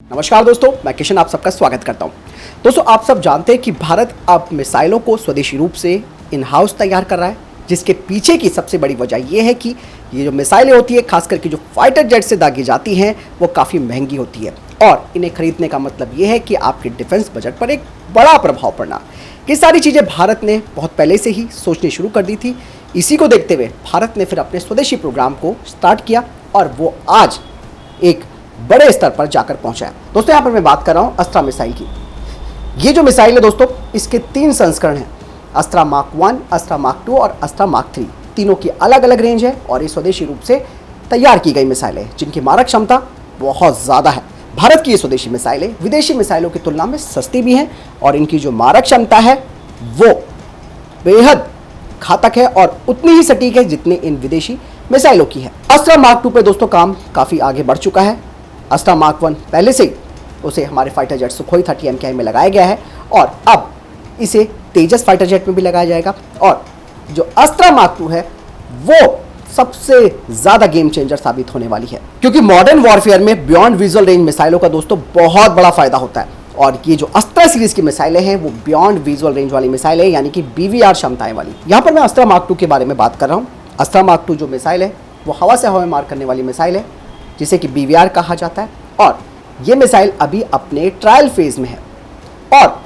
नमस्कार दोस्तों, मैं किशन आप सबका स्वागत करता हूं। दोस्तों, आप सब जानते हैं कि भारत अब मिसाइलों को स्वदेशी रूप से इन हाउस तैयार कर रहा है, जिसके पीछे की सबसे बड़ी वजह यह है कि ये जो मिसाइलें होती है, खास करके जो फाइटर जेट से दागी जाती हैं, वो काफ़ी महंगी होती है और इन्हें खरीदने का मतलब ये है कि आपके डिफेंस बजट पर एक बड़ा प्रभाव पड़ना। ये सारी चीज़ें भारत ने बहुत पहले से ही सोचनी शुरू कर दी थी। इसी को देखते हुए भारत ने फिर अपने स्वदेशी प्रोग्राम को स्टार्ट किया और वो आज एक बड़े स्तर पर जाकर पहुंचा है। दोस्तों, यहाँ पर मैं बात कर रहा हूँ अस्त्रा मिसाइल की। ये जो मिसाइल है दोस्तों, इसके 3 संस्करण हैं, अस्त्रा मार्क 1, अस्त्रा मार्क 2 और अस्त्रा मार्क 3। तीनों की अलग अलग रेंज है और ये स्वदेशी रूप से तैयार की गई मिसाइलें हैं, जिनकी मारक क्षमता बहुत ज़्यादा है। भारत की ये स्वदेशी मिसाइलें विदेशी मिसाइलों की तुलना में सस्ती भी हैं और इनकी जो मारक क्षमता है वो बेहद घातक है और उतनी ही सटीक है जितनी इन विदेशी मिसाइलों की है। अस्त्रा मार्क 2 पे दोस्तों काम काफ़ी आगे बढ़ चुका है। अस्त्रा मार्क 1 पहले से ही उसे हमारे फाइटर जेट सुखोई 30 MKI में लगाया गया है और अब इसे तेजस फाइटर जेट में भी लगाया जाएगा। और जो अस्त्रा मार्क 2 है वो सबसे ज़्यादा गेम चेंजर साबित होने वाली है, क्योंकि मॉडर्न वॉरफेयर में बियॉन्ड विजुअल रेंज मिसाइलों का दोस्तों बहुत बड़ा फायदा होता है। और ये जो अस्त्रा सीरीज की मिसाइलें हैं वो बियॉन्ड विजुअल रेंज वाली मिसाइलें हैं, यानी कि BVR क्षमताएं वाली। यहाँ पर मैं अस्त्रा मार्क 2 के बारे में बात कर रहा हूँ। अस्त्रा मार्क 2 जो मिसाइल है वो हवा से हवा में मार करने वाली मिसाइल है, जिसे कि BVR कहा जाता है। और ये मिसाइल अभी अपने ट्रायल फेज में है और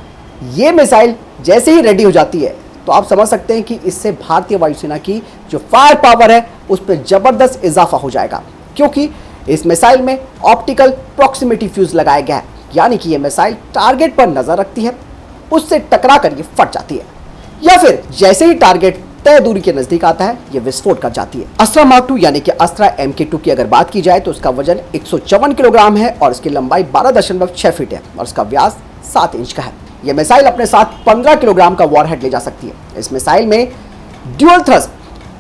ये मिसाइल जैसे ही रेडी हो जाती है तो आप समझ सकते हैं कि इससे भारतीय वायुसेना की जो फायर पावर है उस पर ज़बरदस्त इजाफा हो जाएगा, क्योंकि इस मिसाइल में ऑप्टिकल प्रॉक्सिमिटी फ्यूज लगाया गया है, यानी कि ये मिसाइल टारगेट पर नज़र रखती है, उससे टकरा कर ये फट जाती है, या फिर जैसे ही टारगेट तय दूरी के नजदीक आता है ये विस्फोट कर जाती है। अस्त्रा मार्क 2 यानी कि अस्त्रा MK2 की अगर बात की जाए तो उसका वजन 154 किलोग्राम है और इसकी लंबाई 12.6 फीट है और इसका व्यास 7 इंच का है। यह मिसाइल अपने साथ 15 किलोग्राम का वॉरहेड ले जा सकती है। इस मिसाइल में dual thrust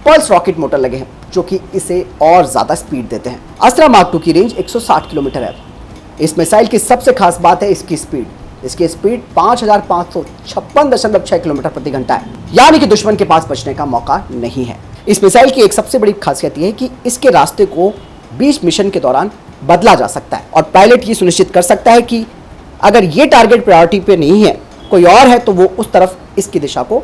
pulse rocket motor लगे हैं, जो कि इसे और ज्यादा स्पीड देते हैं। अस्त्रा मार्क 2 की रेंज 160 किलोमीटर है। इस मिसाइल की सबसे खास बात है इसकी स्पीड। इसकी स्पीड 5556.6 किलोमीटर प्रति घंटा है, यानी कि दुश्मन के पास बचने का मौका नहीं है। इस मिसाइल की एक सबसे बड़ी खासियत यह है कि इसके रास्ते को बीच मिशन के दौरान बदला जा सकता है और पायलट ये सुनिश्चित कर सकता है कि अगर ये टारगेट प्रायोरिटी पे नहीं है, कोई और है, तो वो उस तरफ इसकी दिशा को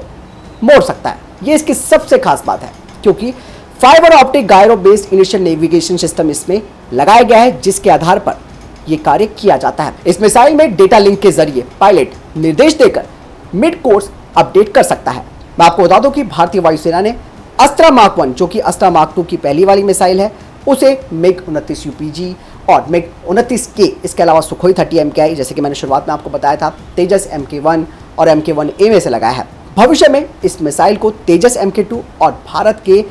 मोड़ सकता है। ये इसकी सबसे खास बात है, क्योंकि fibre optic gyro based initial navigation system इसमें लगाया गया है, जिसके आधार पर ये कार्य किया जाता है। इस मिसाइल में डेटा लिंक के जरिए पायलट निर्देश देकर मिड कोर्स अपडेट कर सकता है। मैं आपको बता दूं कि भारतीय वायुसेना ने अस्त्रा मार्क 1, जो कि अस्त्रा मार्क 2 की पहली वाली मिसाइल है, उसे MiG-29 UPG और MiG-29K, इसके अलावा सुखोई 30 MKI, जैसे कि मैंने शुरुआत में आपको बताया था, तेजस MK1 और MK1A में से लगाया है। भविष्य में इस मिसाइल को तेजस MK2 और भारत के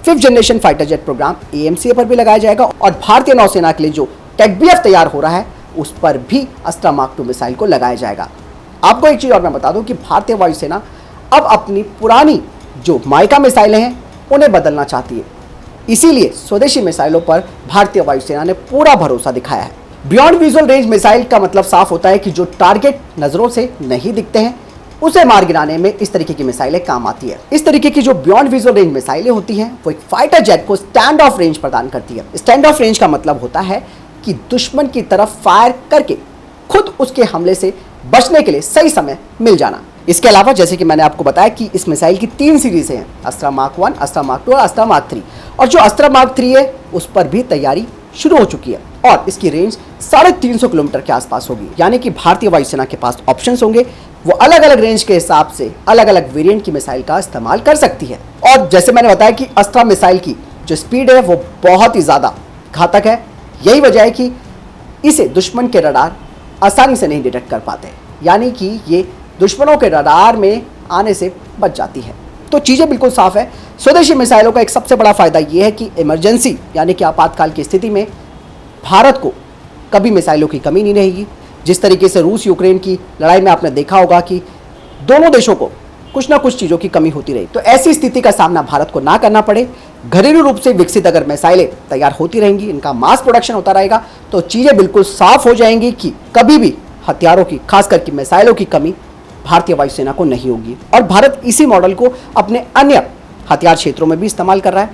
5th generation fighter jet programme AMCA पर भी लगाया जाएगा और भारतीय नौसेना के लिए जो TECBF तैयार हो रहा है उस पर भी अस्त्रा मार्क 2 मिसाइल को लगाया जाएगा। आपको एक चीज़ और मैं बता दूं कि भारतीय वायुसेना अब अपनी पुरानी जो माइका मिसाइलें हैं उन्हें बदलना चाहती है, इसीलिए स्वदेशी मिसाइलों पर भारतीय वायुसेना ने पूरा भरोसा दिखाया है। बियॉन्ड विजुअल रेंज मिसाइल का मतलब साफ होता है कि जो टारगेट नज़रों से नहीं दिखते हैं उसे मार गिराने में इस तरीके की मिसाइलें काम आती है। इस तरीके की जो बियॉन्ड विजुअल रेंज मिसाइलें होती हैं वो एक फाइटर जेट को स्टैंड ऑफ रेंज प्रदान करती है। स्टैंड ऑफ रेंज का मतलब होता है कि दुश्मन की तरफ फायर करके खुद उसके हमले से बचने के लिए सही समय मिल जाना। इसके अलावा जैसे कि मैंने आपको बताया कि इस मिसाइल की 3 सीरीज हैं, अस्त्रा मार्क 1, अस्त्रा मार्क 2 और अस्त्रा मार्क 3। और जो अस्त्रा मार्क 3 है उस पर भी तैयारी शुरू हो चुकी है और इसकी रेंज 350 किलोमीटर के आसपास होगी, यानी कि भारतीय वायुसेना के पास ऑप्शंस होंगे। वो अलग अलग रेंज के हिसाब से अलग अलग वेरिएंट की मिसाइल का इस्तेमाल कर सकती है। और जैसे मैंने बताया कि अस्त्रा मिसाइल की जो स्पीड है वो बहुत ही ज़्यादा घातक है। यही वजह है कि इसे दुश्मन के रडार आसानी से नहीं डिटेक्ट कर पाते, यानी कि ये दुश्मनों के रडार में आने से बच जाती है। तो चीज़ें बिल्कुल साफ है। स्वदेशी मिसाइलों का एक सबसे बड़ा फायदा ये है कि इमरजेंसी यानी कि आपातकाल की स्थिति में भारत को कभी मिसाइलों की कमी नहीं रहेगी। जिस तरीके से रूस यूक्रेन की लड़ाई में आपने देखा होगा कि दोनों देशों को कुछ ना कुछ चीज़ों की कमी होती रही, तो ऐसी स्थिति का सामना भारत को ना करना पड़े। घरेलू रूप से विकसित अगर मिसाइलें तैयार होती रहेंगी, इनका मास प्रोडक्शन होता रहेगा, तो चीज़ें बिल्कुल साफ हो जाएंगी कि कभी भी हथियारों की, खास करके मिसाइलों की कमी भारतीय वायुसेना को नहीं होगी। और भारत इसी मॉडल को अपने अन्य हथियार क्षेत्रों में भी इस्तेमाल कर रहा है,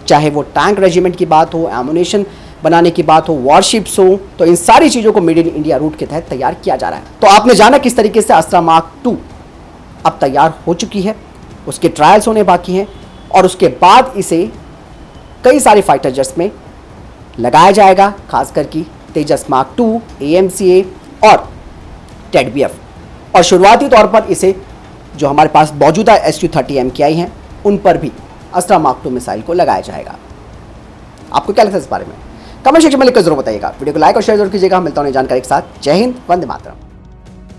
चाहे वो टैंक रेजिमेंट की बात हो, एमुनेशन बनाने की बात हो, वॉरशिप्स हो, तो इन सारी चीज़ों को मेड इन इंडिया रूट के तहत तैयार किया जा रहा है। तो आपने जाना किस तरीके से अस्त्रा मार्क 2 अब तैयार हो चुकी है, उसके ट्रायल्स होने बाकी हैं और उसके बाद इसे कई सारे फाइटर जेट्स में लगाया जाएगा, खासकर कि तेजस मार्क 2, AMCA और टेडबीएफ। और शुरुआती तौर पर इसे जो हमारे पास मौजूदा Su-30 MKI हैं उन पर भी अस्त्रा मार्क 2 मिसाइल को लगाया जाएगा। आपको क्या लगता है इस बारे में? कमेंट सेक्शन में लिखकर जरूर बताइएगा। वीडियो को लाइक और शेयर जरूर कीजिएगा। मिलता हूं नई जानकारी के साथ। जय हिंद, वंदे मातरम।